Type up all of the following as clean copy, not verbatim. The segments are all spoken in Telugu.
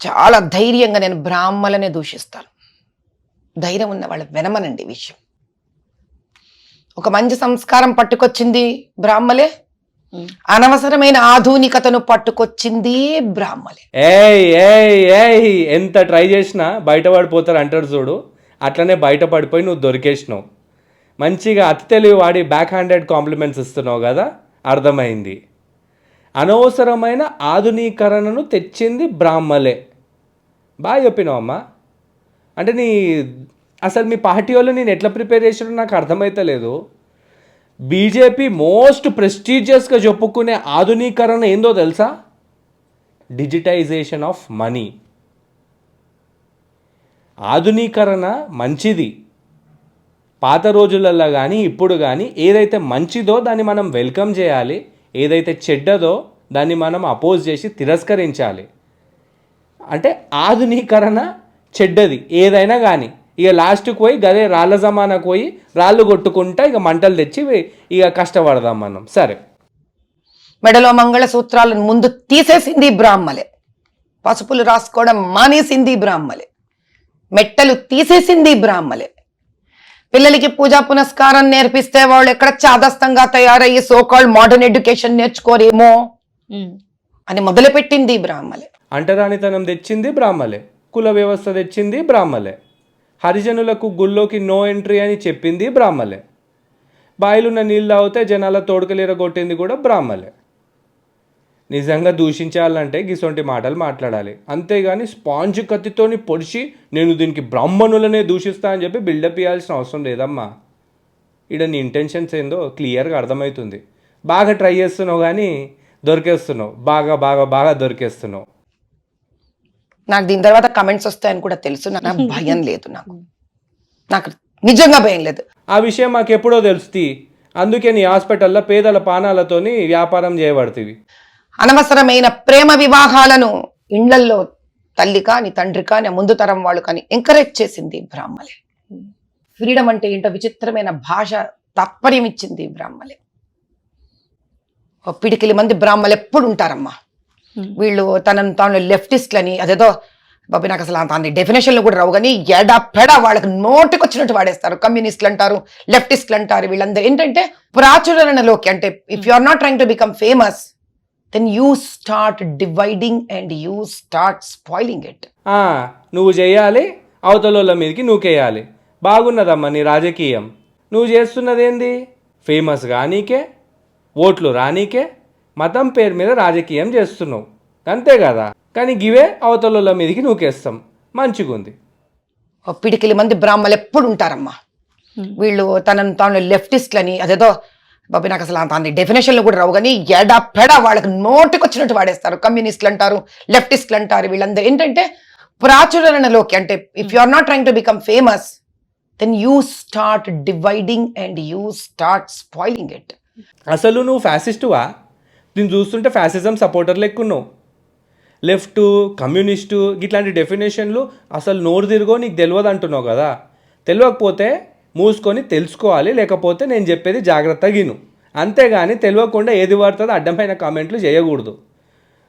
చాలా ధైర్యంగా నేను బ్రాహ్మలనే దూషిస్తాను. ధైర్యం ఉన్న వాళ్ళ వినమనండి ఈ విషయం. ఒక మంచి సంస్కారం పట్టుకొచ్చింది బ్రాహ్మలే, అనవసరమైన ఆధునికతను పట్టుకొచ్చింది బ్రాహ్మలే. ఏయ్ ఏయ్ ఏయ్ ఎంత ట్రై చేసినా బయటపడిపోతారు అంటారు చూడు, అట్లనే బయటపడిపోయి నువ్వు దొరికేసినావు. మంచిగా అతి తెలివి వాడి బ్యాక్ హ్యాండెడ్ కాంప్లిమెంట్స్ ఇస్తున్నావు కదా, అర్థమైంది. అనవసరమైన ఆధునీకరణను తెచ్చింది బ్రాహ్మలే. బాగా చెప్పినావు అమ్మా. అంటే అసలు మీ పార్టీ వాళ్ళు నేను ఎట్లా ప్రిపేర్ చేసారో నాకు అర్థమైతలేదు. బీజేపీ మోస్ట్ ప్రెస్టీజియస్గా చెప్పుకునే ఆధునీకరణ ఏందో తెలుసా? Digitization of money. ఆధునీకరణ మంచిది. పాత రోజులలో కానీ ఇప్పుడు కానీ ఏదైతే మంచిదో దాన్ని మనం వెల్కమ్ చేయాలి, ఏదైతే చెడ్డదో దాన్ని మనం అపోజ్ చేసి తిరస్కరించాలి. అంటే ఆధునీకరణ చెడ్డది ఏదైనా కానీ. ఇక లాస్ట్కి పోయి గదే రాళ్ళ జమానాకు పోయి రాళ్ళు కొట్టుకుంటా ఇక మంటలు తెచ్చి ఇక కష్టపడదాం మనం. సరే, మెడలో మంగళసూత్రాలను ముందు తీసేసింది బ్రాహ్మలే, పసుపులు రాసుకోవడం మానేసింది బ్రాహ్మలే, మెట్టలు తీసేసింది బ్రాహ్మలే, పిల్లలకి పూజా పునస్కారం నేర్పిస్తే వాళ్ళు ఎక్కడ చాదస్తంగా తయారయ్యి సోకాల్డ్ మోడర్న్ ఎడ్యుకేషన్ నేర్చుకోరేమో అని మొదలుపెట్టింది బ్రాహ్మలే. అంటరానితనం తెచ్చింది బ్రాహ్మలే, కుల వ్యవస్థ తెచ్చింది బ్రాహ్మలే, హరిజనులకు గుళ్ళోకి నో ఎంట్రీ అని చెప్పింది బ్రాహ్మలే, బాయిలున్న నీళ్ళు తాగితే జనాల తోడుకలీర కొట్టింది కూడా బ్రాహ్మలే. నిజంగా దూషించాలంటే గిసొంటి మాటలు మాట్లాడాలి, అంతేగాని స్పాంజ్ కత్తితోని పొడిచి నేను దీనికి బ్రాహ్మణులనే దూషిస్తా అని చెప్పి బిల్డప్ ఇవ్వాల్సిన అవసరం లేదమ్మా. ఇక్కడ నీ ఇంటెన్షన్స్ ఏందో క్లియర్గా అర్థమవుతుంది. బాగా ట్రై చేస్తున్నావు కానీ దొరికేస్తున్నావు, బాగా బాగా బాగా దొరికేస్తున్నావు. నాకు దీని తర్వాత కమెంట్స్ వస్తాయని కూడా తెలుసు. నాకు భయం లేదు, నాకు నిజంగా భయం లేదు. ఆ విషయం మాకు ఎప్పుడో తెలుస్తుంది. అందుకే నీ హాస్పిటల్లో పేదల పానాలతోని వ్యాపారం చేయబడుతుంది. అనవసరమైన ప్రేమ వివాహాలను ఇండ్లల్లో తల్లి కాని తండ్రి కాని ముందు తరం వాళ్ళు కానీ ఎంకరేజ్ చేసింది బ్రాహ్మలే. ఫ్రీడమ్ అంటే ఏంటో విచిత్రమైన భాష తాత్పర్యం ఇచ్చింది బ్రాహ్మలే. పిడికిలి మంది బ్రాహ్మలు ఎప్పుడు ఉంటారమ్మా. వీళ్ళు తనను తాను లెఫ్టిస్ట్లని అదేదో బాబు నాకు అసలు దాని డెఫినేషన్లు కూడా రావు కానీ ఎడా పెడ వాళ్ళకి నోటికి వచ్చినట్టు వాడేస్తారు. కమ్యూనిస్టులు అంటారు, లెఫ్టిస్టులు అంటారు. వీళ్ళందరూ ఏంటంటే ప్రాచురణలోకి, అంటే if you are not trying to become famous then you start dividing and you start spoiling it. నువ్వు చేయాలి, అవతల మీదకి నూకేయాలి. బాగున్నదమ్మా నీ రాజకీయం. నువ్వు చేస్తున్నది ఏంది? ఫేమస్ రానీకే, ఓట్లు రానీకే, మతం పేరు మీద రాజకీయం చేస్తున్నావు అంతే కదా. కానీ గివే అవతల మీదకి నూకేస్తాం. మంచిగుంది. పిడికిలి మంది బ్రాహ్మలు ఎప్పుడు ఉంటారమ్మా. వీళ్ళు తనను తాను లెఫ్టిస్ట్లని అదేదో బాబు నాకు అసలు దాని డెఫినేషన్లు కూడా రావు కానీ ఎడా పెడ వాళ్ళకి నోటికి వచ్చినట్టు వాడేస్తారు. కమ్యూనిస్టులు అంటారు, లెఫ్టిస్టులు అంటారు. వీళ్ళందరూ ఏంటంటే ప్రాచురణలోకి, అంటే if you are not trying to become famous then you start dividing and you start spoiling it. అసలు నువ్వు ఫ్యాసిస్టువా? దీన్ని చూస్తుంటే ఫ్యాసిజం సపోర్టర్ లెక్కున్నావు. లెఫ్ట్, కమ్యూనిస్టు ఇట్లాంటి డెఫినేషన్లు అసలు నోరు తిరుగో నీకు తెలియదు అంటున్నావు కదా. తెలియకపోతే మూసుకొని తెలుసుకోవాలి, లేకపోతే నేను చెప్పేది జాగ్రత్తగా విను. అంతేగాని తెలియకుండా ఏది పడుతుందో అడ్డమైన కామెంట్లు చేయకూడదు.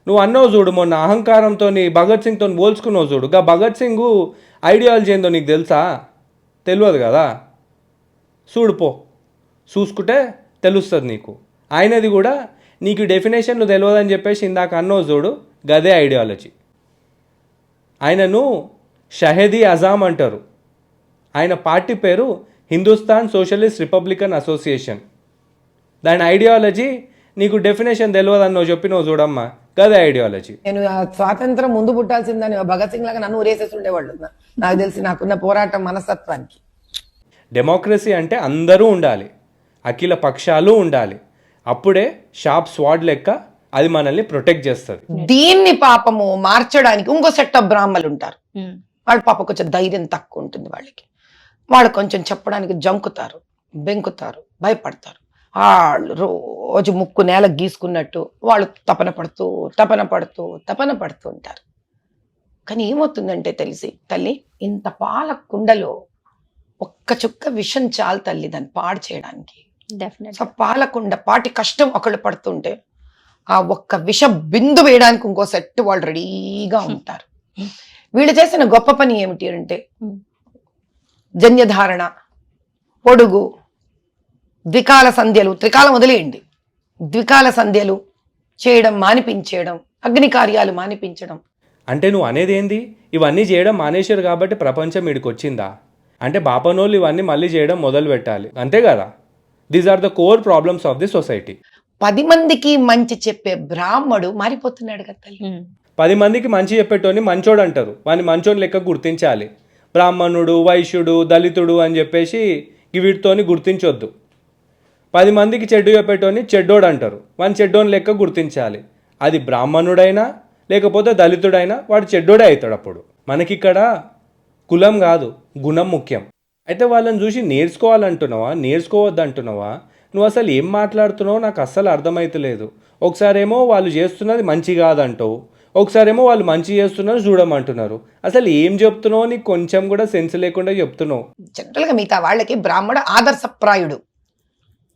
నువ్వు అన్నావు చూడు, మొన్న అహంకారంతో భగత్ సింగ్తో పోల్చుకున్నావు చూడు. గా భగత్ సింగ్ ఐడియాలజీ ఏందో నీకు తెలుసా? తెలియదు కదా. చూడుపో, చూసుకుంటే తెలుస్తుంది నీకు. ఆయనది కూడా నీకు డెఫినేషన్లు తెలియదని చెప్పేసి ఇందాక అన్నావు చూడు, గదే ఐడియాలజీ. ఆయనను షహేదీ అజామ్ అంటారు. ఆయన పార్టీ పేరు హిందుస్థాన్ సోషలిస్ట్ రిపబ్లికన్ అసోసియేషన్. దాని ఐడియాలజీ నీకు డెఫినేషన్ తెలియదన్నో చెప్పినో చూడమ్మా, గదే ఐడియాలజీ. నేను స్వాతంత్రం ముందు పుట్టాల్సిందని భగత్ సింగ్ లాగా నన్ను ఊరేసేసి ఉండేవాళ్ళు. నాకు తెలిసి నాకున్న పోరాటం మనస్తత్వానికి. డెమోక్రసీ అంటే అందరూ ఉండాలి, అఖిల పక్షాలు ఉండాలి. అప్పుడే షార్ప్ స్వాడ్ లెక్క అది మనల్ని ప్రొటెక్ట్ చేస్తుంది. దీన్ని పాపము మార్చడానికి ఇంకో సెట్ ఆఫ్ బ్రాహ్మలు ఉంటారు. వాళ్ళ పాప కొంచెం ధైర్యం తక్కువ ఉంటుంది వాళ్ళకి. వాళ్ళు కొంచెం చెప్పడానికి జంకుతారు, బెంకుతారు, భయపడతారు. వాళ్ళు రోజు ముక్కు నేల గీసుకున్నట్టు వాళ్ళు తపన పడుతూ ఉంటారు. కానీ ఏమవుతుందంటే తెలిసి తల్లి, ఇంత పాల కుండలో ఒక్క చుక్క విషం చాలు తల్లి దాన్ని పాడు చేయడానికి. సో పాలకుండ పాటి కష్టం ఒకళ్ళు పడుతుంటే ఆ ఒక్క విష బిందు వేయడానికి ఇంకో సెట్ వాళ్ళు రెడీగా ఉంటారు. వీళ్ళు చేసిన గొప్ప పని ఏమిటి అంటే జన్యధారణ, పొడుగు, ద్వికాల సంధ్యలు, త్రికాలం వదిలేయండి, ద్వికాల సంధ్యలు చేయడం మానిపించేయడం, అగ్ని కార్యాలు మానిపించడం. అంటే నువ్వు అనేది ఏంది? ఇవన్నీ చేయడం మానేశారు కాబట్టి ప్రపంచం ఇక్కడికి వచ్చిందా? అంటే బాపనోళ్ళు ఇవన్నీ మళ్ళీ చేయడం మొదలు పెట్టాలి, అంతే కదా? These are the core problems of the society. 10 మందికి మంచి చెప్పే బ్రాహ్మడు మారిపోతున్నాడు కదా తల్లి. 10 మందికి మంచి చెప్పేటోని మంచోడు అంటారు, వాని మంచోని లెక్క గుర్తించాలి. బ్రాహ్మణుడు, వైశ్యుడు, దళితుడు అని చెప్పేసి వీటితోని గుర్తించొద్దు. 10 మందికి చెడ్డు చెప్పేటోని చెడ్డోడు అంటారు, వాని చెడ్డోని లెక్క గుర్తించాలి. అది బ్రాహ్మణుడైనా లేకపోతే దళితుడైనా వాడు చెడ్డోడే అవుతాడు. అప్పుడు మనకిక్కడ కులం కాదు, గుణం ముఖ్యం. అయితే వాళ్ళని చూసి నేర్చుకోవాలంటున్నావా, నేర్చుకోవద్దంటున్నావా? నువ్వు అసలు ఏం మాట్లాడుతున్నావో నాకు అస్సలు అర్థమవుతలేదు. ఒకసారేమో వాళ్ళు చేస్తున్నది మంచి కాదంటావు, ఒకసారేమో వాళ్ళు మంచి చేస్తున్నారు చూడమంటున్నారు. అసలు ఏం చెప్తున్నావు? నీకు కొంచెం కూడా సెన్స్ లేకుండా చెప్తున్నావు. జనరల్గా మిగతా వాళ్ళకి బ్రాహ్మడు ఆదర్శప్రాయుడు,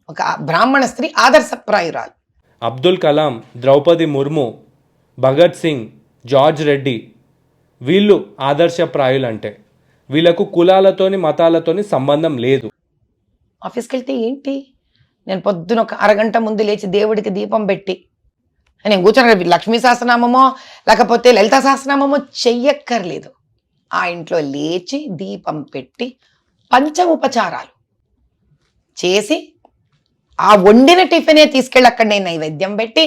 ఒక బ్రాహ్మణ స్త్రీ ఆదర్శప్రాయురాలు. అబ్దుల్ కలాం, ద్రౌపది ముర్ము, భగత్ సింగ్, జార్జ్ రెడ్డి, వీళ్ళు ఆదర్శప్రాయులు. అంటే వీళ్ళకు కులాలతోని మతాలతోని సంబంధం లేదు. ఆఫీస్కి వెళ్తే ఏంటి, నేను పొద్దున ఒక అరగంట ముందు లేచి దేవుడికి దీపం పెట్టి నేను కూర్చొని లక్ష్మీ సహస్రనామమో లేకపోతే లలిత సహస్రనామమో చెయ్యక్కర్లేదు. ఆ ఇంట్లో లేచి దీపం పెట్టి పంచ ఉపచారాలు చేసి ఆ వండిన టిఫినే తీసుకెళ్ళి అక్కడ నేను నైవేద్యం పెట్టి,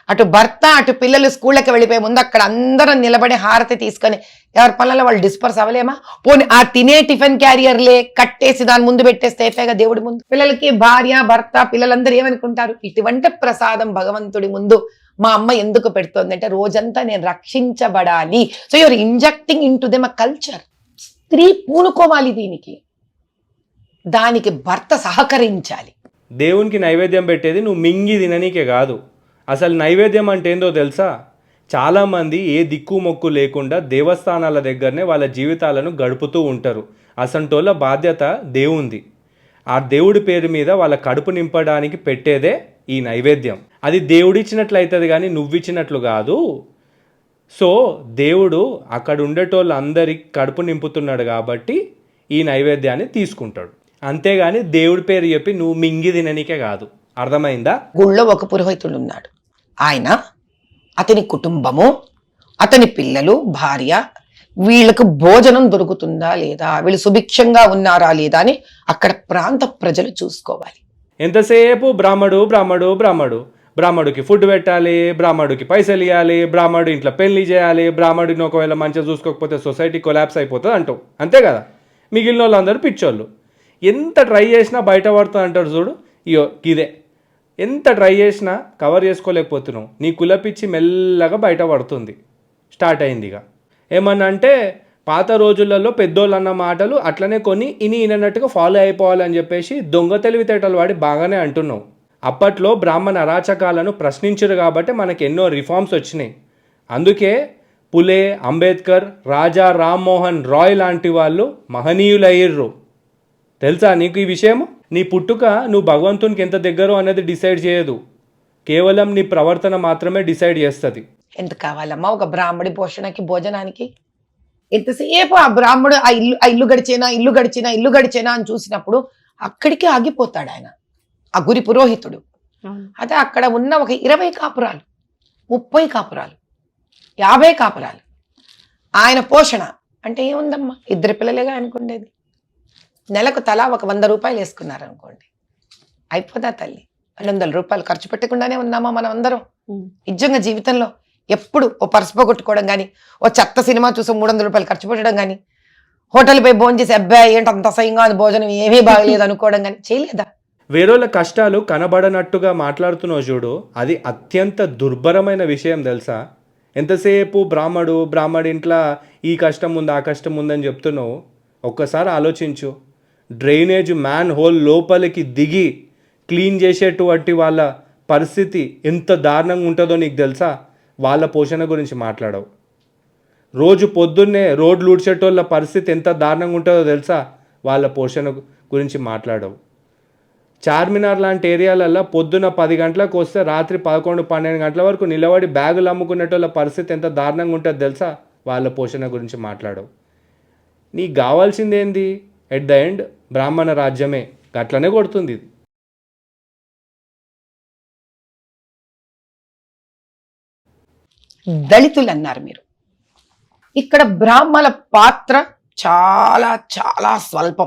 అటు భర్త అటు పిల్లలు స్కూళ్ళకి వెళ్ళిపోయే ముందు అక్కడ అందరం నిలబడి హారతి తీసుకొని ఎవరి పనులలో వాళ్ళు డిస్పర్స్ అవ్వలేమా? పోనీ ఆ తినే టిఫిన్ క్యారియర్లే కట్టేసి దాని ముందు పెట్టేస్తే అయిపోయాగా దేవుడి ముందు. పిల్లలకి భార్య భర్త పిల్లలందరూ ఏమనుకుంటారు, ఇటువంటి ప్రసాదం భగవంతుడి ముందు మా అమ్మ ఎందుకు పెడుతోంది అంటే రోజంతా నేను రక్షించబడాలి. So you are injecting into them a culture. స్త్రీ పూనుకోవాలి దీనికి, దానికి భర్త సహకరించాలి. దేవునికి నైవేద్యం పెట్టేది నువ్వు మింగి తిననీకే కాదు. అసలు నైవేద్యం అంటే ఏందో తెలుసా? చాలామంది ఏ దిక్కు మొక్కు లేకుండా దేవస్థానాల దగ్గరనే వాళ్ళ జీవితాలను గడుపుతూ ఉంటారు. అసంటోళ్ళ బాధ్యత దేవుంది. ఆ దేవుడి పేరు మీద వాళ్ళ కడుపు నింపడానికి పెట్టేదే ఈ నైవేద్యం. అది దేవుడిచ్చినట్లయితుంది కానీ నువ్విచ్చినట్లు కాదు. సో దేవుడు అక్కడ ఉండేటోళ్ళందరికి కడుపు నింపుతున్నాడు కాబట్టి ఈ నైవేద్యాన్ని తీసుకుంటాడు. అంతేగాని దేవుడి పేరు చెప్పి నువ్వు మింగి తిననీకే కాదు. అర్థమైందా? గుళ్ళో ఒక పురోహితుడు ఉన్నాడు. ఆయన, అతని కుటుంబము, అతని పిల్లలు, భార్య, వీళ్ళకు భోజనం దొరుకుతుందా లేదా, వీళ్ళు సుభిక్షంగా ఉన్నారా లేదా అని అక్కడ ప్రాంత ప్రజలు చూసుకోవాలి. ఎంతసేపు బ్రాహ్మడు బ్రాహ్మడు బ్రాహ్మడు, బ్రాహ్మడికి ఫుడ్ పెట్టాలి, బ్రాహ్మడికి పైసలు ఇవ్వాలి, బ్రాహ్మడు ఇంట్లో పెళ్లి చేయాలి, బ్రాహ్మడిని ఒకవేళ మంచిగా చూసుకోకపోతే సొసైటీ కొలాప్స్ అయిపోతుంది అంటావు. అంతే కదా? మిగిలిన వాళ్ళందరూ పిచ్చోళ్ళు. ఎంత ట్రై చేసినా బయట పడుతుంది అంటారు చూడు. ఇయో ఇదే, ఎంత ట్రై చేసినా కవర్ చేసుకోలేకపోతున్నావు. నీ కులపిచ్చి మెల్లగా బయట పడుతుంది. స్టార్ట్ అయింది ఇక. ఏమన్నా అంటే పాత రోజులలో పెద్దోళ్ళు అన్న మాటలు అట్లనే కొన్ని ఇనన్నట్టుగా ఫాలో అయిపోవాలని చెప్పేసి దొంగ తెలివితేటలు వాడి బాగానే అంటున్నావు. అప్పట్లో బ్రాహ్మణ అరాచకాలను ప్రశ్నించరు కాబట్టి మనకు ఎన్నో రిఫార్మ్స్ వచ్చినాయి. అందుకే పులే, అంబేద్కర్, రాజా రామ్మోహన్ రాయ్ లాంటి వాళ్ళు మహనీయులయ్యిర్రు. తెలుసా నీకు ఈ విషయం? నీ పుట్టుక నువ్వు భగవంతునికి ఎంత దగ్గరో అనేది డిసైడ్ చేయదు, కేవలం నీ ప్రవర్తన మాత్రమే డిసైడ్ చేస్తుంది. ఎంత కావాలమ్మా ఒక బ్రాహ్మడి పోషణకి, భోజనానికి? ఎంతసేపు ఆ బ్రాహ్మడు ఆ ఇల్లు గడిచేనా అని చూసినప్పుడు అక్కడికి ఆగిపోతాడు ఆయన, ఆ గురి పురోహితుడు. అదే అక్కడ ఉన్న ఒక 20 కాపురాలు, 30 కాపురాలు, 50 కాపురాలు, ఆయన పోషణ అంటే ఏముందమ్మా, 2 పిల్లలేగా అనుకుండేది. నెలకు తలా ఒక 100 రూపాయలు వేసుకున్నారనుకోండి, అయిపోదా తల్లి? 200 రూపాయలు ఖర్చు పెట్టకుండానే ఉన్నామా మనం అందరం? నిజంగా జీవితంలో ఎప్పుడు ఓ పర్సు పోగొట్టుకోవడం కానీ, ఓ చెత్త సినిమా చూసి 300 రూపాయలు ఖర్చు పెట్టడం కానీ, హోటల్ పోయి భోజనం చేసి అబ్బాయి ఏంటి అంత అసహ్యంగా అది భోజనం ఏమీ బాగలేదు అనుకోవడం కానీ చేయలేదా? వేరేళ్ళ కష్టాలు కనబడనట్టుగా మాట్లాడుతున్నావు చూడు, అది అత్యంత దుర్భరమైన విషయం తెలుసా? ఎంతసేపు బ్రాహ్మడి ఇంట్లో ఈ కష్టం ఉంది ఆ కష్టం ఉందని చెప్తున్నావు. ఒక్కసారి ఆలోచించు. డ్రైనేజ్ మ్యాన్ హోల్ లోపలికి దిగి క్లీన్ చేసేటువంటి వాళ్ళ పరిస్థితి ఎంత దారుణంగా ఉంటుందో నీకు తెలుసా? వాళ్ళ పోషణ గురించి మాట్లాడవు. రోజు పొద్దున్నే రోడ్లు ఊడ్చేటోళ్ళ పరిస్థితి ఎంత దారుణంగా ఉంటుందో తెలుసా? వాళ్ళ పోషణ గురించి మాట్లాడవు. చార్మినార్ లాంటి ఏరియాలల్లో పొద్దున 10 గంటలకు వస్తే రాత్రి 11-12 గంటల వరకు నిలబడి బ్యాగులు అమ్ముకునేటోళ్ళ పరిస్థితి ఎంత దారుణంగా ఉంటుంది తెలుసా? వాళ్ళ పోషణ గురించి మాట్లాడవు. నీకు కావాల్సింది ఏంది? ఎట్ ద ఎండ్ బ్రాహ్మణ రాజ్యమే, అట్లనే కొడుతుంది ఇది. దళితులు అన్నారు మీరు. ఇక్కడ బ్రాహ్మణ పాత్ర చాలా చాలా స్వల్పం.